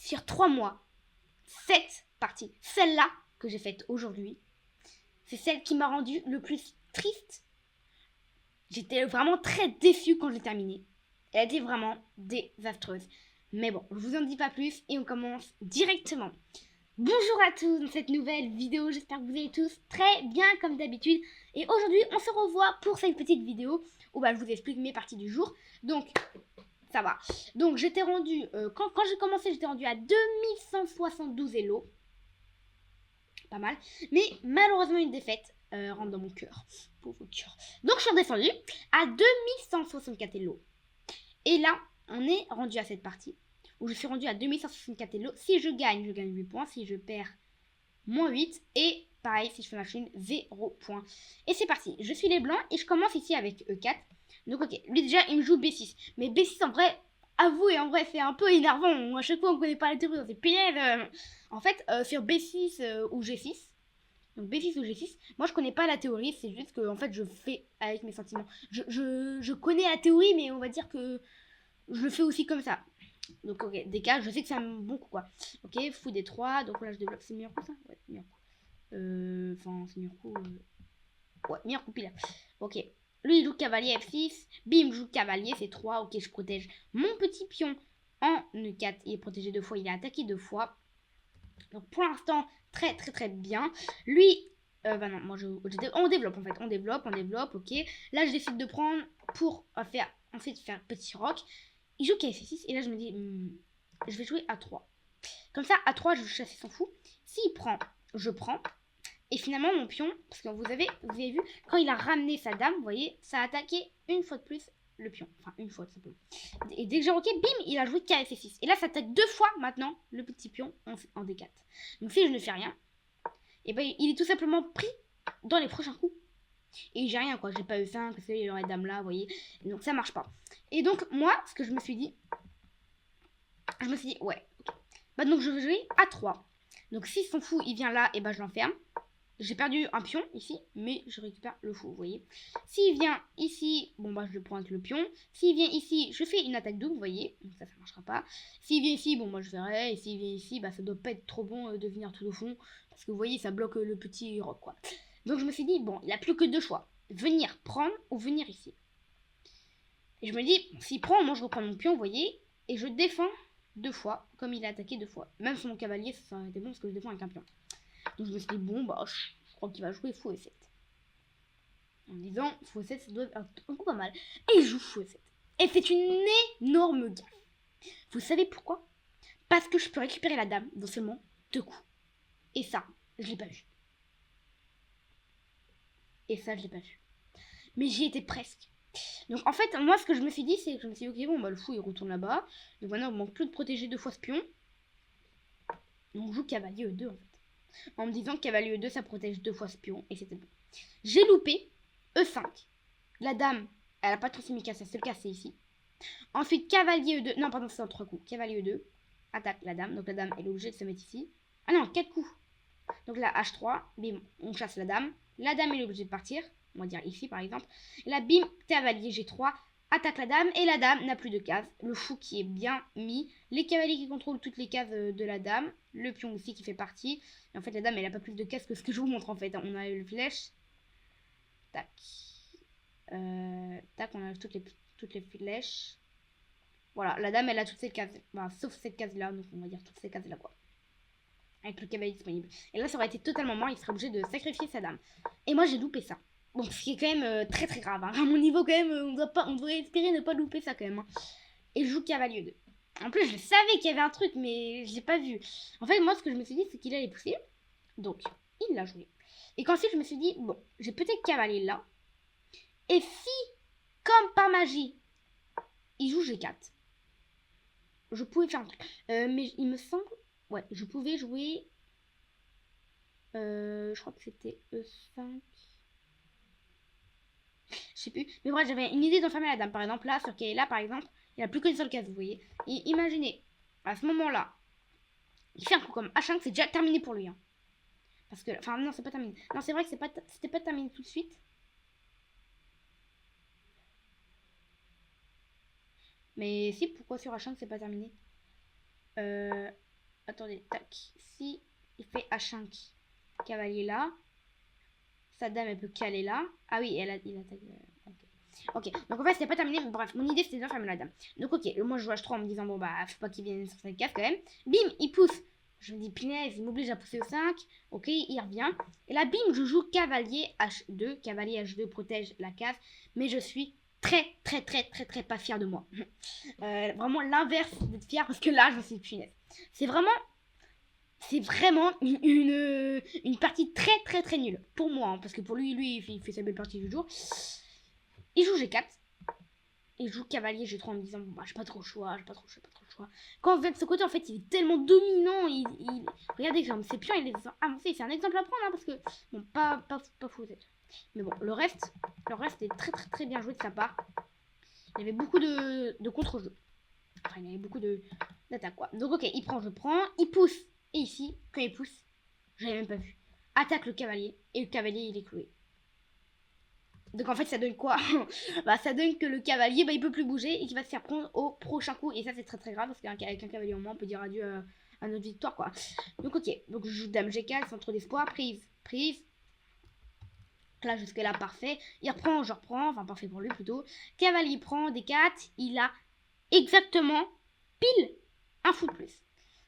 sur 3 mois, cette partie, celle-là que j'ai faite aujourd'hui, c'est celle qui m'a rendu le plus triste. J'étais vraiment très déçue quand je l'ai terminée. Elle était vraiment désastreuse. Mais bon, je vous en dis pas plus et on commence directement. Bonjour à tous dans cette nouvelle vidéo, j'espère que vous allez tous très bien comme d'habitude. Et aujourd'hui, on se revoit pour cette petite vidéo où je vous explique mes parties du jour. Donc, ça va. Donc, j'étais rendue, quand j'ai commencé, j'étais rendue à 2172 élos. Pas mal. Mais malheureusement, une défaite rentre dans mon cœur. Pauvre cœur. Donc, je suis redescendue à 2164 élos. Et là, on est rendu à cette partie où je suis rendu à 2164 élos. Si je gagne 8 points. Si je perds, moins 8. Et pareil, si je fais ma chine, 0 points. Et c'est parti. Je suis les blancs et je commence ici avec E4. Donc, ok. Lui, déjà, il me joue B6. Mais B6, en vrai, avouez, en vrai, c'est un peu énervant. À chaque fois, on connaît pas la théorie. C'est pire. En fait, sur B6 ou G6. Donc B6 ou G6, moi je connais pas la théorie, c'est juste que en fait je fais avec mes sentiments. Je connais la théorie, mais on va dire que je le fais aussi comme ça. Donc ok, des cas, je sais que c'est un bon coup quoi. Ok, fou des 3, donc là je développe, c'est meilleur coup ça. Ouais, meilleur coup. Enfin, c'est meilleur coup. Ouais, meilleur coup pile. Ok, lui il joue cavalier F6, bim, joue cavalier, c'est 3, ok, je protège mon petit pion en E4, il est protégé 2 fois, il est attaqué 2 fois. Donc pour l'instant, très très très bien. Lui, non, moi on développe en fait, on développe, ok. Là je décide de prendre pour faire petit roc. Il joue KF6 et là je me dis, je vais jouer A3. Comme ça, A3, je vais chasser son fou. S'il prend, je prends. Et finalement, mon pion, parce que vous avez vu, quand il a ramené sa dame, vous voyez, ça a attaqué une fois de plus le pion. Enfin, une fois, tout simplement. Et dès que j'ai roqué, bim, il a joué KF6. Et là, ça attaque 2 fois maintenant le petit pion en D4. Donc si je ne fais rien, et ben il est tout simplement pris dans les prochains coups. Et j'ai rien, quoi. J'ai pas E5, parce qu'il y aurait dame là, vous voyez. Donc ça marche pas. Et donc, moi, ce que je me suis dit, ouais. Bah donc je vais jouer A3. Donc si son fou, il vient là, et ben je l'enferme. J'ai perdu un pion ici, mais je récupère le fou, vous voyez. S'il vient ici, bon bah je prends avec le pion. S'il vient ici, je fais une attaque double, vous voyez. Donc ça marchera pas. S'il vient ici, bon moi je verrai. Et s'il vient ici, bah ça doit pas être trop bon de venir tout au fond. Parce que vous voyez, ça bloque le petit roc, quoi. Donc je me suis dit, bon, il a plus que 2 choix. Venir prendre ou venir ici. Et je me dis, s'il prend, moi je reprends mon pion, vous voyez. Et je défends 2 fois, comme il a attaqué 2 fois. Même sur mon cavalier, ça aurait été bon parce que je défends avec un pion. Donc je me suis dit, bon, bah, je crois qu'il va jouer fou E7. En me disant, fou E7, ça doit être un coup pas mal. Et il joue fou E7. Et c'est une énorme gaffe. Vous savez pourquoi? Parce que je peux récupérer la dame dans seulement 2 coups. Et ça, je l'ai pas vu. Et ça, je l'ai pas vu. Mais j'y étais presque. Donc en fait, moi, ce que je me suis dit, c'est que je me suis dit, ok, bon, bah, le fou, il retourne là-bas. Donc maintenant, il manque plus de protéger 2 fois ce pion. Donc je joue cavalier E2, en fait. En me disant que cavalier E2, ça protège 2 fois ce pion. Et c'était bon. J'ai loupé E5. La dame, elle a pas transmis casse, c'est le casser ici. Ensuite, cavalier E2. Non, pardon, c'est en 3 coups. Cavalier E2. Attaque la dame. Donc la dame, elle est obligée de se mettre ici. Ah non, 4 coups. Donc là, H3. Bim, on chasse la dame. La dame, elle est obligée de partir. On va dire ici, par exemple. Et là, bim, cavalier G3. Attaque la dame. Et la dame n'a plus de cases. Le fou qui est bien mis. Les cavaliers qui contrôlent toutes les cases de la dame. Le pion aussi qui fait partie. Et en fait, la dame, elle a pas plus de cases que ce que je vous montre en fait. On a le flèche. Tac. Tac, on a toutes les flèches. Voilà, la dame, elle a toutes ces cases. Enfin, sauf cette case-là, donc on va dire toutes ces cases-là, quoi. Avec le cavalier disponible. Et là, ça aurait été totalement mort, il serait obligé de sacrifier sa dame. Et moi, j'ai loupé ça. Bon, ce qui est quand même très très grave. Hein. À mon niveau, quand même, on devrait espérer ne pas louper ça, quand même. Hein. Et je joue cavalier 2. En plus, je savais qu'il y avait un truc, mais je l'ai pas vu. En fait, moi, ce que je me suis dit, c'est qu'il allait pousser. Donc, il l'a joué. Et qu'ensuite, je me suis dit, bon, j'ai peut-être cavalier là. Et si, comme par magie, il joue G4, je pouvais faire un truc. Mais il me semble, ouais, je pouvais jouer. Je crois que c'était E5. Je sais plus. Mais bref, j'avais une idée d'enfermer la dame. Par exemple, là, sur Kayla, par exemple, il n'y a plus qu'une seule case, vous voyez. Et imaginez, à ce moment-là, il fait un coup comme H5, c'est déjà terminé pour lui. Hein. Parce que, enfin, non, c'est pas terminé. Non, c'est vrai que c'était pas terminé tout de suite. Mais si, pourquoi sur H5 c'est pas terminé Attendez, tac. Si il fait H5, cavalier là. Sa dame, elle peut caler là. Ah oui, il attaque. Ok, donc en fait, c'était pas terminé. Mais bref, mon idée, c'était de fermer la dame. Donc, ok, moi, je joue H3 en me disant, bon, bah, faut pas qu'il vienne sur cette case quand même. Bim, il pousse. Je me dis, punaise, il m'oblige à pousser au 5. Ok, il revient. Et là, bim, je joue cavalier H2. Cavalier H2 protège la case. Mais je suis très pas fière de moi. Vraiment l'inverse d'être fière parce que là, je me suis punaise. C'est vraiment une partie très nulle pour moi, hein, parce que pour lui il fait sa belle partie du jour. Il joue G4, il joue cavalier G3 en me disant bon, bah, j'ai pas trop le choix. Quand on vient de ce côté, en fait, il est tellement dominant. Regardez, genre, ses pions, il est avancé. C'est un exemple à prendre, hein, parce que bon, pas fou. Mais bon, le reste est très bien joué de sa part. Il y avait beaucoup de contre-jeux. Enfin, il y avait beaucoup d'attaques, quoi. Donc, ok, il prend, je prends, il pousse. Et ici, quand il pousse, j'avais même pas vu. Attaque le cavalier. Et le cavalier, il est cloué. Donc en fait, ça donne quoi? Bah, ça donne que le cavalier, bah, il peut plus bouger et qu'il va se faire prendre au prochain coup. Et ça, c'est très grave parce qu'avec un cavalier en moins, on peut dire adieu à notre victoire, quoi. Donc ok, donc je joue dame G4 sans trop d'espoir. Prise. Là, jusque là, parfait. Il reprend, je reprends. Enfin, parfait pour lui plutôt. Cavalier prend, D4. Il a exactement pile un fou de plus.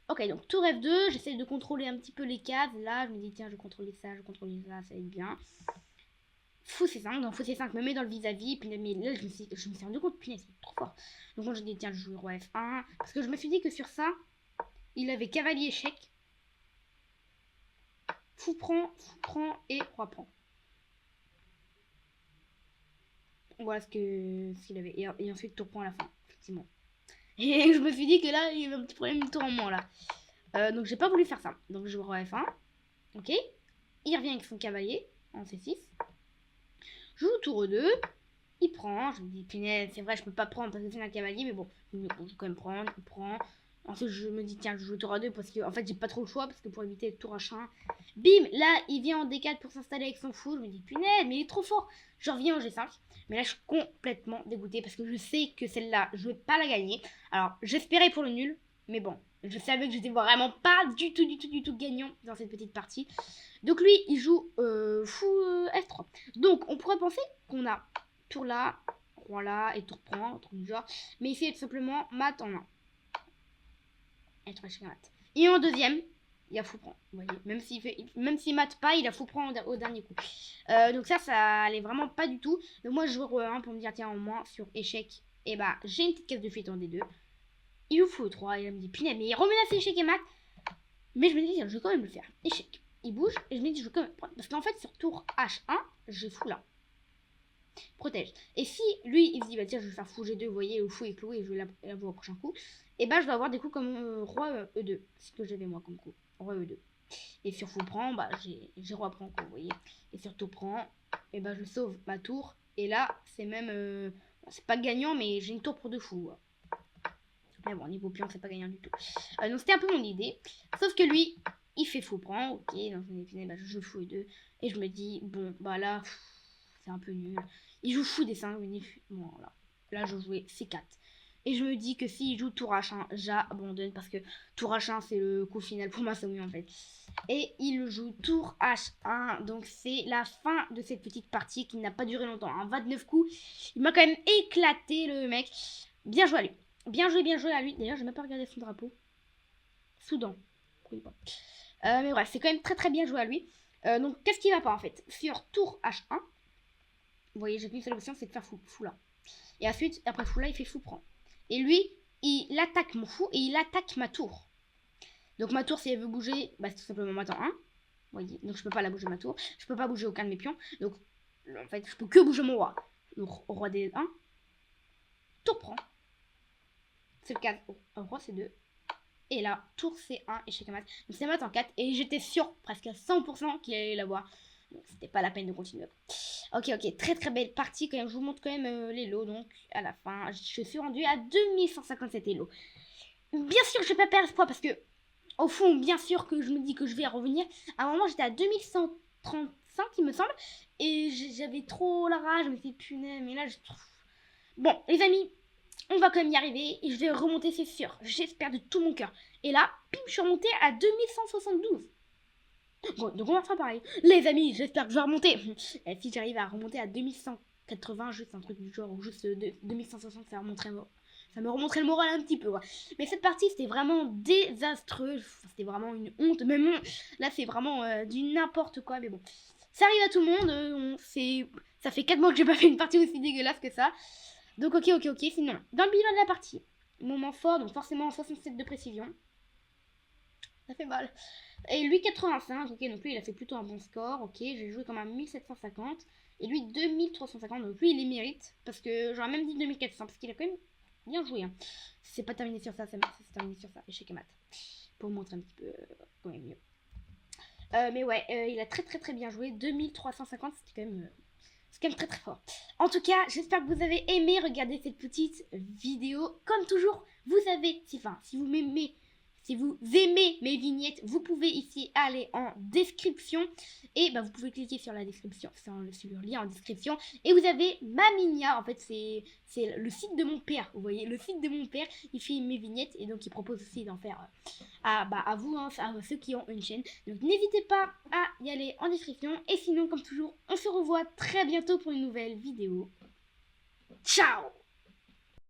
Ok, donc tour F2. J'essaie de contrôler un petit peu les cases. Là, je me dis, tiens, je vais contrôler ça, ça va être bien. Fou C5, donc fou C5 me met dans le vis-à-vis, puis mais là je me suis rendu compte, punaise, c'est trop fort. Donc moi je dis tiens je joue roi F1, parce que je me suis dit que sur ça, il avait cavalier échec, fou prend et roi prend. Voilà ce qu'il avait, et ensuite tour prend à la fin, effectivement. Et je me suis dit que là il y avait un petit problème de tour en moins là. Donc j'ai pas voulu faire ça, donc je joue roi F1, ok, il revient avec son cavalier en C6. Je joue tour E2, il prend, je me dis punaise, c'est vrai, je peux pas prendre parce que c'est un cavalier, mais bon, je vais quand même prendre, il prend. Ensuite, je me dis tiens, je joue tour A2 parce que en fait, j'ai pas trop le choix parce que pour éviter le tour H1. Bim, là, il vient en D4 pour s'installer avec son fou. Je me dis punaise, mais il est trop fort. Je reviens en G5, mais là, je suis complètement dégoûtée parce que je sais que celle-là, je vais pas la gagner. Alors, j'espérais pour le nul, mais bon, je savais que j'étais vraiment pas du tout gagnant dans cette petite partie. Donc lui, il joue fou F3. Donc, on pourrait penser qu'on a tour là, roi là, et tour prend, un truc du genre. Mais ici, tout simplement, mat en 1. Et 3 chez mat. Et en deuxième, il a fou prend. Vous voyez, même s'il mate pas, il a fou prend au dernier coup. Donc ça allait vraiment pas du tout. Donc moi, je joue roi 1 pour me dire, tiens, au moins, sur échec, et bah, j'ai une petite case de fuite en D2. Il joue fou 3, il me dit, punaise, mais il remenace échec et mat. Mais je me dis, tiens, je vais quand même le faire. Échec. Il bouge, et je me dis, je vais quand même prendre. Parce qu'en fait, sur tour H1, j'ai fou là. Protège. Et si lui il se dit bah tiens je vais faire fou G2, vous voyez le fou est cloué et je vais l'avoir au prochain coup, et bah je vais avoir des coups comme roi E2, c'est ce que j'avais moi comme coup, roi E2. Et sur fou prend, bah j'ai roi prend quoi, vous voyez. Et sur tour prend, et bah je sauve ma tour, et là c'est même c'est pas gagnant mais j'ai une tour pour deux fous. Mais bon niveau pion c'est pas gagnant du tout. Donc c'était un peu mon idée, sauf que lui il fait fou prend, ok, donc bah, je joue fou E2 et je me dis bon bah là c'est un peu nul. Il joue fou des 5, bon, là je jouais C4. Et je me dis que s'il joue tour H1, j'abandonne parce que tour H1 c'est le coup final pour ma Masami en fait. Et il joue tour H1, donc c'est la fin de cette petite partie qui n'a pas duré longtemps. 29 coups, il m'a quand même éclaté le mec. Bien joué à lui. Bien joué à lui. D'ailleurs, je n'ai même pas regardé son drapeau. Soudan. Oui, bon. Mais bref, c'est quand même très bien joué à lui. Donc qu'est-ce qui va pas en fait? Sur tour H1, vous voyez, j'ai qu'une seule option, c'est de faire fou là. Et ensuite, après fou là, il fait fou prend. Et lui, il attaque mon fou et il attaque ma tour. Donc ma tour, si elle veut bouger, bah, c'est tout simplement mat en 1. Vous voyez, donc je peux pas la bouger ma tour. Je peux pas bouger aucun de mes pions. Donc, en fait, je peux que bouger mon roi. Donc, roi D1. Tour prend. C'est le cas. Roi C2. Et là, tour C1, échec à mat. Donc c'est mat en 4. Et j'étais sûr, presque à 100% qu'il allait l'avoir. Donc c'était pas la peine de continuer. Ok, très belle partie quand même. Je vous montre quand même les lots. Donc à la fin, je suis rendu à 2157 lots. Bien sûr, je vais pas perdre espoir parce que, au fond, bien sûr que je me dis que je vais revenir. À un moment, j'étais à 2135, il me semble. Et j'avais trop la rage. Je me suis dit, punaise, mais là, je trouve. Bon, les amis, on va quand même y arriver et je vais remonter, c'est sûr. J'espère de tout mon cœur. Et là, pim, je suis remontée à 2172. Bon, donc on va faire pareil. Les amis, j'espère que je vais remonter. Et si j'arrive à remonter à 2180, juste un truc du genre, ou juste 2160, ça me remonterait le moral un petit peu. Ouais. Mais cette partie, c'était vraiment désastreux. C'était vraiment une honte. Mais bon, là, c'est vraiment du n'importe quoi. Mais bon, ça arrive à tout le monde. Ça fait 4 mois que j'ai pas fait une partie aussi dégueulasse que ça. Donc, ok. Sinon, dans le bilan de la partie, moment fort, donc forcément 67 de précision. Ça fait mal. Et lui 85, ok, donc lui il a fait plutôt un bon score, ok, j'ai joué comme un 1750. Et lui 2350, donc lui il les mérite. Parce que j'aurais même dit 2400, parce qu'il a quand même bien joué. Hein. C'est pas terminé sur ça, c'est terminé sur ça, échec et mat. Pour vous montrer un petit peu quand même mieux. Mais ouais, il a très bien joué. 2350, c'est quand même très fort. En tout cas, j'espère que vous avez aimé regarder cette petite vidéo. Comme toujours, vous avez, si vous m'aimez, si vous aimez mes vignettes, vous pouvez ici aller en description et vous pouvez cliquer sur la description, sur le lien en description et vous avez Maminia. En fait, c'est le site de mon père. Vous voyez, le site de mon père, il fait mes vignettes et donc il propose aussi d'en faire à vous, hein, à ceux qui ont une chaîne. Donc n'hésitez pas à y aller en description et sinon, comme toujours, on se revoit très bientôt pour une nouvelle vidéo. Ciao!